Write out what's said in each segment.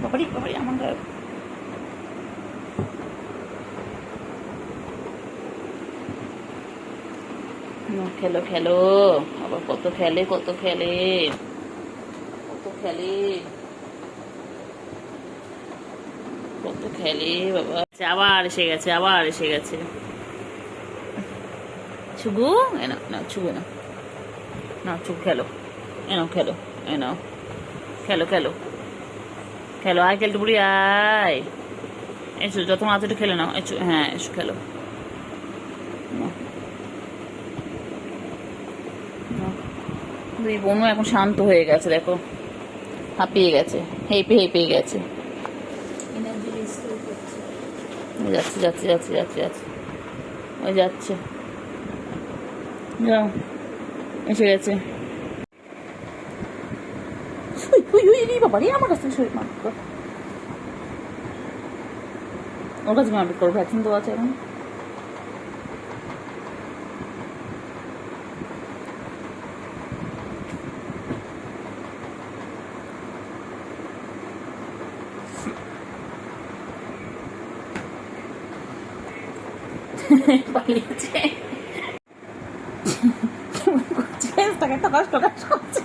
বাবারি বাবারি আমার গায়ে খেলো খেলো আবার কত খেলে কত খেলে কত খেলে কত খেলে বাবা। আবার এসে গেছে আবার এসে গেছে ছুগু এনো না ছুগু না না ছুগু খেলো এনো খেলো এনো খেলো খেলো খেলো আয় খেলতে বুড়ি আয় এসো যত মাত্র খেলে নাও এসো হ্যাঁ এসো খেলো দুই বোনও এখন শান্ত হয়ে গেছে দেখো হাঁপিয়ে গেছে হেঁপে হেঁপে গেছে যাচ্ছে যাচ্ছে যাচ্ছে যাচ্ছে যাচ্ছে ওই যাচ্ছে যাও এসে গেছে বাবা রে আমার কাছে শরীর মার ওর কাছে মারপিট করো ভ্যাকসিন তো আছে এখন পালিয়েছে তাকে টকাশ টকাশ করছে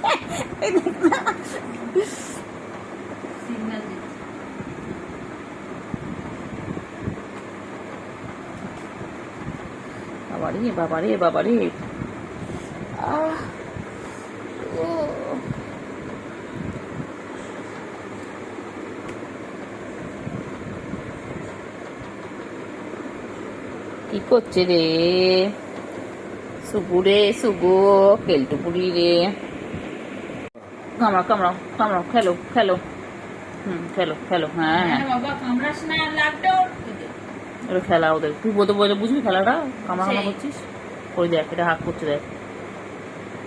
বাবারে বাবারে বাবারে কি করছে রে সুগু রে সুগু কেলটুপুরি রে কামড়াও কামড়াও কামড়াও খেলো খেলো খেলো খেলো হ্যাঁ হ্যাঁ ওরা খেলা ওদের তুই বলতে বলে বুঝবি খেলাটা কামড়া কামড়া করছিস ওই দেখ এটা হাত করছে দেখ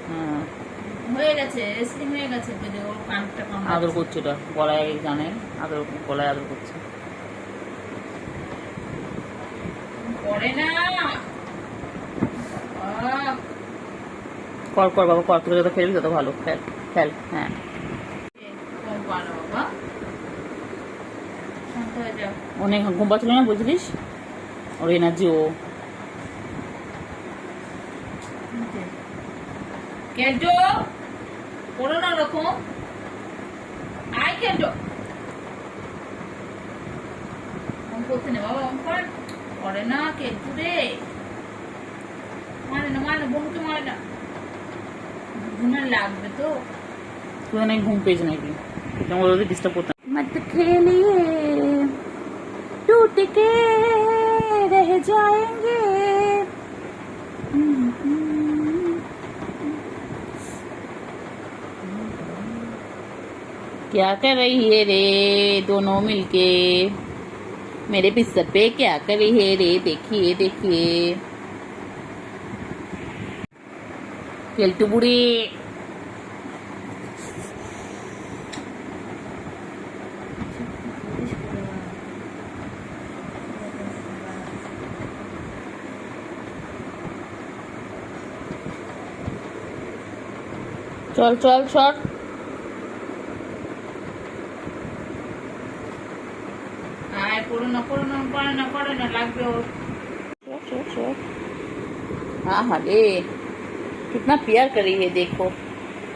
হ্যাঁ হয়ে গেছে স্লিম হয়ে গেছে ওর কানটা আদর করছে এটা গলায় জানে আদর গলায় আদর করছে করে না কর কর বাবা কর তুই যত খেলবি তত ভালো খেল খেল হ্যাঁ অনেক ঘুম পাচ্ছিল না বুঝলিস ওর এনার্জি ও কেটো করো না রকম আয় কেটো করতে নে বাবা করে না কেটু রে মানে বন্ধু মানে না ঘুমের লাগবে তো তুই অনেক ঘুম পেয়েছে নাকি তোমার ওদের ডিস্টার্ব করতে मत खेलिए टूट के रह जाएंगे क्या कर रही है रे दोनों मिलके मेरे बिस्तर पे क्या कर रही है रे देखिए देखिए केल्टू बुड़ी चल चल चल हाँ हाँ रे कितना प्यार करी है देखो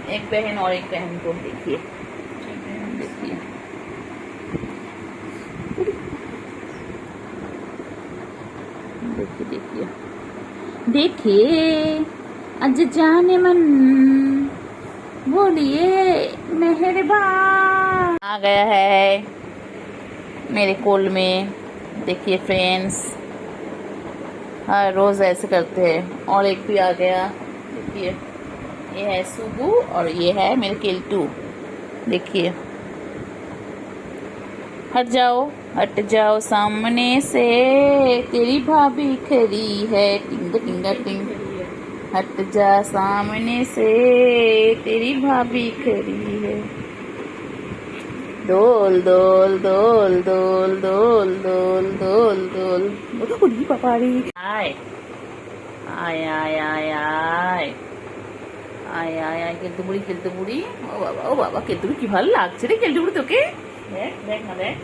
एक बहन और एक बहन को देखिए देखिए देखिए देखिए देखिए आज जाने मन बोलिए मेहरबान आ गया है मेरे कोल में देखिए फ्रेंड्स हर रोज ऐसे करते हैं और एक भी आ गया देखिए ये है सुगु और ये है मेरे केल्टू देखिए हट जाओ सामने से तेरी भाभी खड़ी है टिंग टिंग टिंग हट जा सामने से तेरी भाभी खड़ी है दोल दोल दोल दोल दोल दोल दोल दोल बोली पापा रे आय आय आय आय आय आय आय आय খেলতে বুড়ি ও বাবা খেলতে বুড়ি কি ভালো লাগছে রে খেলতে বুড়ি তোকে দেখ দেখ না দেখ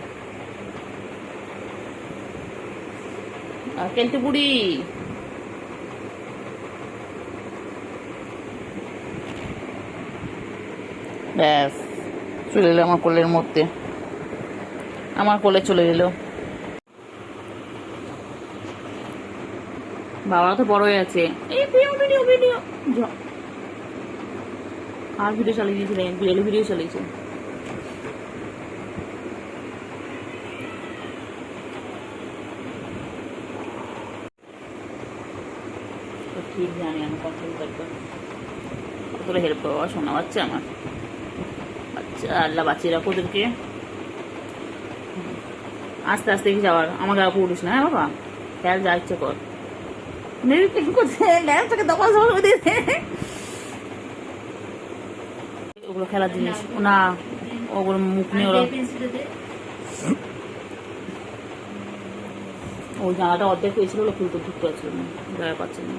কেলটু বুড়ি ব্যাস চলে এলো আমার কোলের মধ্যে, আমার কোলে চলে এলো। বাবা তো বড় হয়ে আছে। এই ভিডিও ভিডিও ভিডিও আর ভিডিও চালিয়ে দিয়েছিলেন, বিড়ালি ভিডিও চালিয়েছে। ঠিক জানি আমি কন্ট্রোল করবো, কতটা হেল্প করবো শোনা বাচ্চা আমার বাচ্চা, আল্লাহ বাঁচিয়ে রাখো ওদেরকে। আস্তে আস্তে কি যাওয়ার, আমাকে আপু উঠিস না, হ্যাঁ বাবা খেয়াল যা ইচ্ছে কর। ওগুলো খেলার জিনিস না, ওগুলো মুখ নিয়ে ওরা, ওই জানাটা অর্ধেক হয়েছিল, ওগুলো খুলতে ঢুকতে পারছিল না, জায়গা পাচ্ছে না।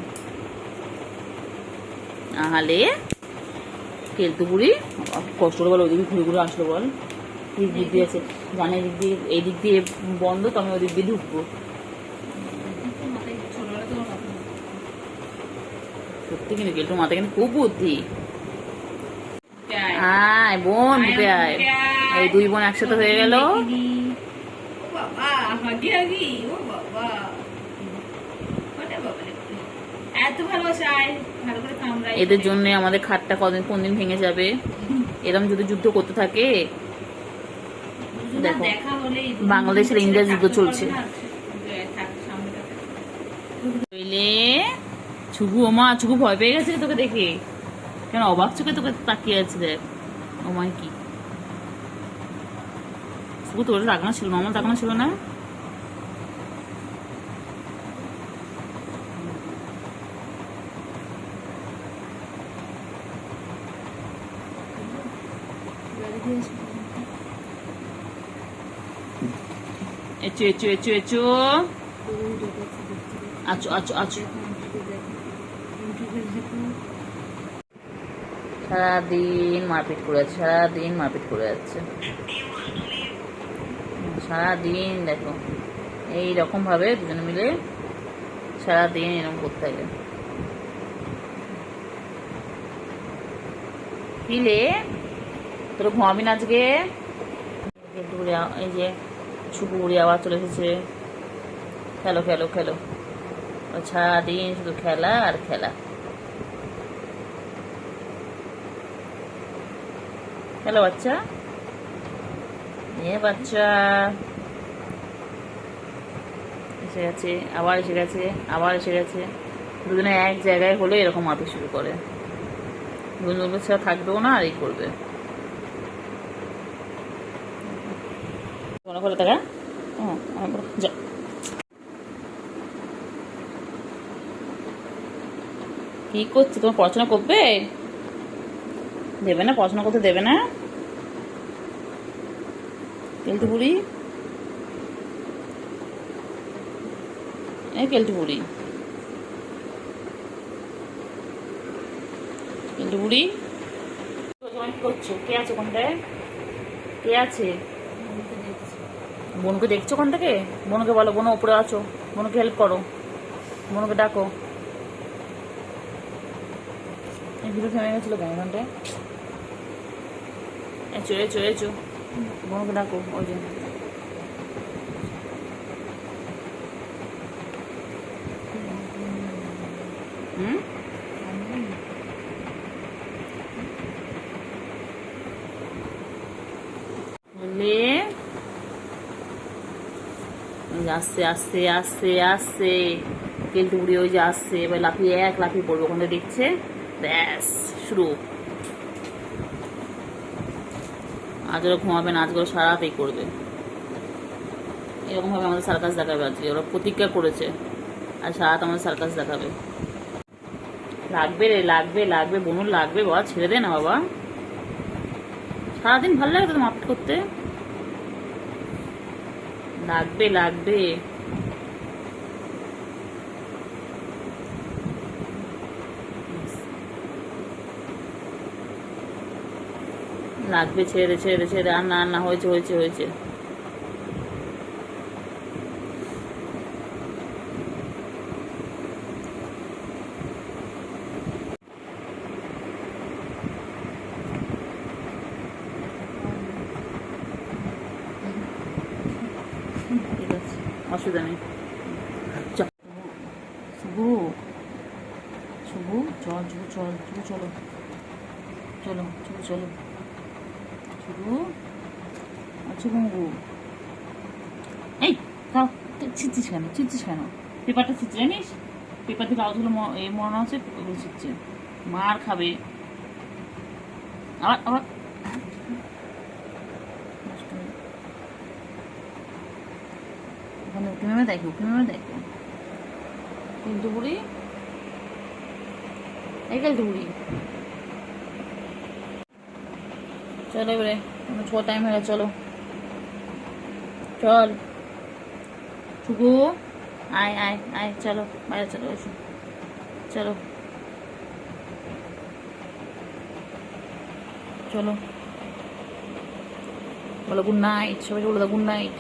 আহালে কেলতু বুড়ি কষ্ট করে বল, ওইদিকে ঘুরে ঘুরে আসলো বল, দিক দিক দিয়ে আছে জানে, দিক দিয়ে এই দিক দিয়ে বন্ধ, তো আমি ওই দিক দিয়ে ঢুকবো। সত্যি কিন্তু কেলটুর মাথায় কিন্তু খুব বুদ্ধি। আয় বোন, বুকে আয়, এই দুই বোন একসাথে হয়ে গেল। এদের জন্য আমাদের খাটটা কোন দিন ভেঙে যাবে, এরকম যদি যুদ্ধ করতে থাকে। দেখো বাংলাদেশের ইন্ডিয়া যুদ্ধ চলছে। ছুগু, ওমা ছুগু ভয় পেয়ে গেছে তোকে দেখে, কেন অবাক চোখে তোকে তাকিয়ে আছে। দেখ ওমায় কি ছুগু, তোর তাকানো ছিল না, আমার তাকানো ছিল না। এচো এচো এচো এচো, আচো আচো আচো। সারাদিন মারপিট করে যাচ্ছে, সারাদিন মারপিট করে যাচ্ছে, সারাদিন দেখো এইরকম ভাবে দুজনে মিলে সারাদিন এরকম করতে থাকে। কিলে তোর ঘুমাবি না আজকে? এই যে ছুপুরি আবার চলে এসেছে, খেলো খেলো খেলো, সারাদিন শুধু খেলা আর খেলা। খেলো বাচ্চা, বাচ্চা এসে গেছে, আবার এসে গেছে, আবার এসে গেছে। দুজনে এক জায়গায় হলে এরকম মারতে শুরু করে, দুজনের ছাড়া থাকবেও না, আর এই করবে। মনে করে টাকা যা, কি করছে? তোমার পড়াশোনা করবে? দেবে না, পড়াশোনা করতে দেবে না কেলটু বুড়ি, এই কেলটু বুড়ি, কেলটু বুড়ি তোমার কি করছো? কে আছে কোনটায়? কে আছে? বোনকে দেখছো কোন থেকে? বোনকে বলো, বোন উপরে আছো, বোনকে হেল্প করো, বোনকে ডাকো। এই ভিডিও থেমে গেছিল কেন এখানটায়? এচো এচো এচো, বোনকে ডাকো। ওই যে বললে আসছে আসছে আসছে আসছে, কেলটু বুড়ি ওই যে আসছে, এবার লাফিয়ে লাফিয়ে পড়বে, ওখানে দেখছে, ব্যাস শুরু। আজ ওরা ঘুমাবে না, আজকে ওরা সারা রাত এই করবে, এরকম ভাবে আমাদের সার্কাস দেখাবে। আজকে ওরা প্রতিজ্ঞা করেছে, আর সারা রাত আমাদের সার্কাস দেখাবে। লাগবে রে, লাগবে লাগবে, বনুর লাগবে বাবা, ছেড়ে দে না বাবা, সারাদিন ভালো লাগে তো মারপিট করতে, লাগবে লাগবে। লাগবে, ছেড়ে ছেড়ে ছেড়ে, আর না না, হয়েছে হয়েছে হয়েছে। ঠিক আছে, অসুবিধা নেই। চল শুভু, শুভু চল, শুভু চল, শুভু চলো, চলো শুভু চলো, শুভু আচ্ছা বঙ্গু। এই তাও ছিটছিস কেন, ছিটছিস কেন? পেপারটা ছিটছে জানিস, পেপার থেকে কাগজগুলো এই মনে হচ্ছে ওগুলো ছিটছে, মার খাবে আবার আবার। ওখানে উঠে নেমে দেখো, উঠে নেমে দেখো। কিন্তু বুড়ি, এই গেল বুড়ি। চলো এবারে, ছোট টাইম হয়ে গেছে, চলো চল শুভু, আয় আয় আয়, চলো বাইরে চলো, এসো চলো, চলো বলো গুড নাইট, সবাইকে বলে দাও গুড নাইট।